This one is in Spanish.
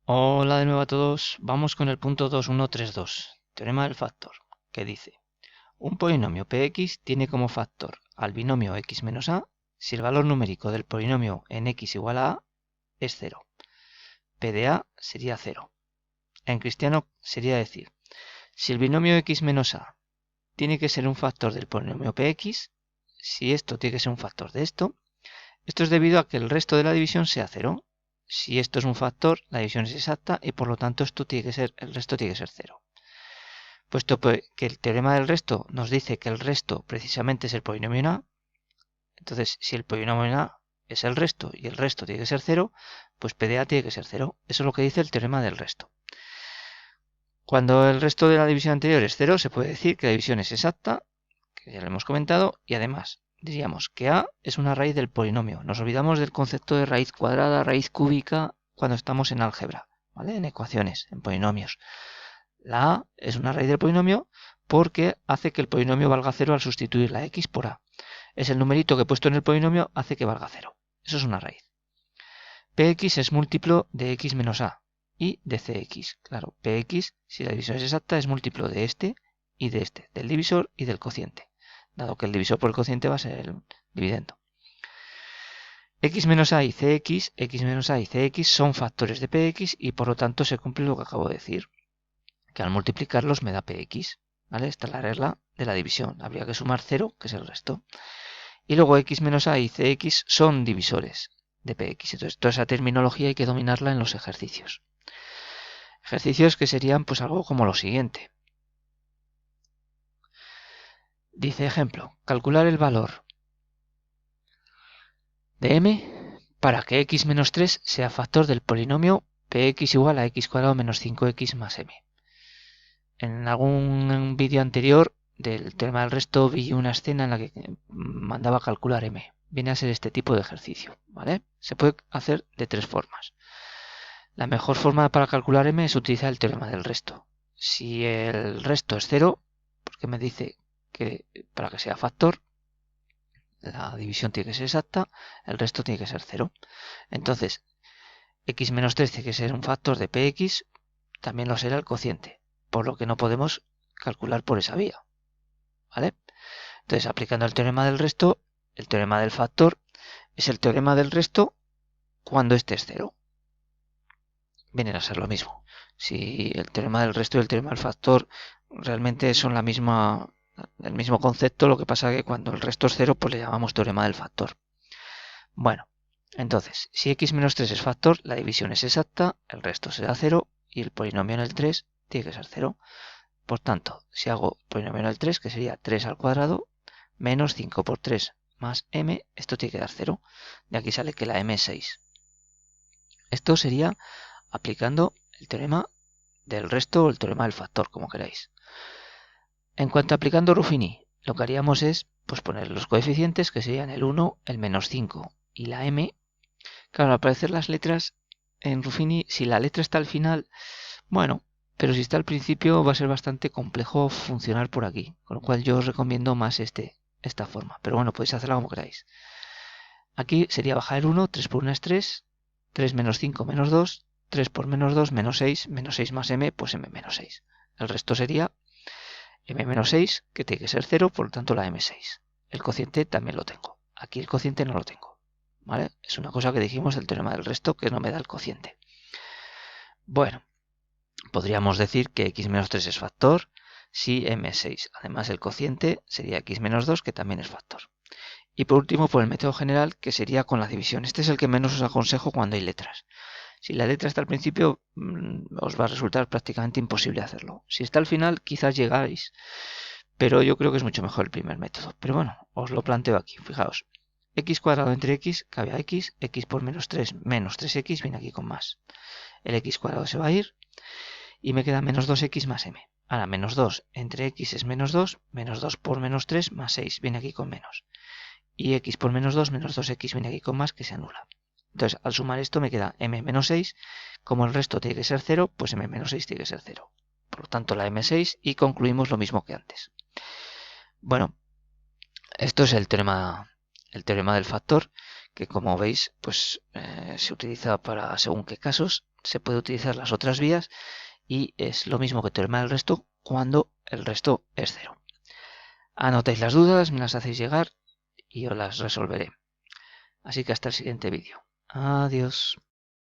Hola de nuevo a todos. Vamos con el punto 2132, teorema del factor, que dice: un polinomio Px tiene como factor al binomio x menos a si el valor numérico del polinomio en x igual a es 0. P de a sería 0. En cristiano sería decir, si el binomio x menos a tiene que ser un factor del polinomio Px, si esto tiene que ser un factor de esto es debido a que el resto de la división sea 0. Si esto es un factor, la división es exacta y por lo tanto el resto tiene que ser 0. Puesto que el teorema del resto nos dice que el resto precisamente es el polinomio en A, entonces si el polinomio en A es el resto y el resto tiene que ser 0, pues P de A tiene que ser 0. Eso es lo que dice el teorema del resto. Cuando el resto de la división anterior es 0, se puede decir que la división es exacta, que ya lo hemos comentado, y además diríamos que A es una raíz del polinomio. Nos olvidamos del concepto de raíz cuadrada, raíz cúbica cuando estamos en álgebra, ¿vale? En ecuaciones, en polinomios. La A es una raíz del polinomio porque hace que el polinomio valga 0 al sustituir la x por A. Es el numerito que he puesto en el polinomio hace que valga 0. Eso es una raíz. Px es múltiplo de x menos A y de cx. Claro, Px, si la división es exacta, es múltiplo de este y de este, del divisor y del cociente, dado que el divisor por el cociente va a ser el dividendo. X menos A y Cx, X menos A y Cx son factores de Px y por lo tanto se cumple lo que acabo de decir, que al multiplicarlos me da Px. ¿Vale? Esta es la regla de la división. Habría que sumar 0, que es el resto. Y luego X menos A y Cx son divisores de Px. Entonces toda esa terminología hay que dominarla en los ejercicios. Ejercicios que serían pues algo como lo siguiente. Dice ejemplo, calcular el valor de m para que x menos 3 sea factor del polinomio px igual a x cuadrado menos 5x más m. En algún vídeo anterior del tema del resto vi una escena en la que mandaba calcular m. Viene a ser este tipo de ejercicio, ¿vale? Se puede hacer de tres formas. La mejor forma para calcular m es utilizar el teorema del resto. Si el resto es 0, porque me dice que para que sea factor, la división tiene que ser exacta, el resto tiene que ser 0. Entonces, x menos 3 tiene que ser un factor de px, también lo será el cociente, por lo que no podemos calcular por esa vía. ¿Vale? Entonces, aplicando el teorema del resto, el teorema del factor es el teorema del resto cuando este es 0. Vienen a ser lo mismo. Si el teorema del resto y el teorema del factor realmente son el mismo concepto, lo que pasa es que cuando el resto es 0, pues le llamamos teorema del factor. Bueno, entonces, si x menos 3 es factor, la división es exacta, el resto será 0 y el polinomio en el 3 tiene que ser 0. Por tanto, si hago polinomio en el 3, que sería 3 al cuadrado, menos 5 por 3 más m, esto tiene que dar 0. De aquí sale que la m es 6. Esto sería aplicando el teorema del resto o el teorema del factor, como queráis. En cuanto a aplicando Ruffini, lo que haríamos es pues, poner los coeficientes, que serían el 1, el menos 5 y la m. Claro, al aparecer las letras en Ruffini, si la letra está al final, bueno, pero si está al principio va a ser bastante complejo funcionar por aquí, con lo cual yo os recomiendo más esta forma. Pero bueno, podéis hacerla como queráis. Aquí sería bajar el 1, 3 por 1 es 3, 3 menos 5 menos 2, 3 por menos 2 menos 6 más m, pues m menos 6. El resto sería m menos 6, que tiene que ser 0, por lo tanto la m6. El cociente también lo tengo. Aquí el cociente no lo tengo. ¿Vale? Es una cosa que dijimos del teorema del resto, que no me da el cociente. Bueno, podríamos decir que x menos 3 es factor si m es 6. Además, el cociente sería x menos 2, que también es factor. Y por último, por el método general, que sería con la división. Este es el que menos os aconsejo cuando hay letras. Si la letra está al principio, os va a resultar prácticamente imposible hacerlo. Si está al final, quizás llegáis, pero yo creo que es mucho mejor el primer método. Pero bueno, os lo planteo aquí. Fijaos, x cuadrado entre x cabe a x, x por menos 3 menos 3x viene aquí con más. El x cuadrado se va a ir y me queda menos 2x más m. Ahora, menos 2 entre x es menos 2 por menos 3 más 6 viene aquí con menos. Y x por menos 2 menos 2x viene aquí con más, que se anula. Entonces, al sumar esto me queda m menos 6. Como el resto tiene que ser 0, pues m menos 6 tiene que ser 0. Por lo tanto, la m6 y concluimos lo mismo que antes. Bueno, esto es el teorema del factor, que como veis, pues se utiliza para según qué casos. se puede utilizar las otras vías y es lo mismo que teorema del resto cuando el resto es 0. Anotáis las dudas, me las hacéis llegar y yo las resolveré. Así que hasta el siguiente vídeo. Adiós.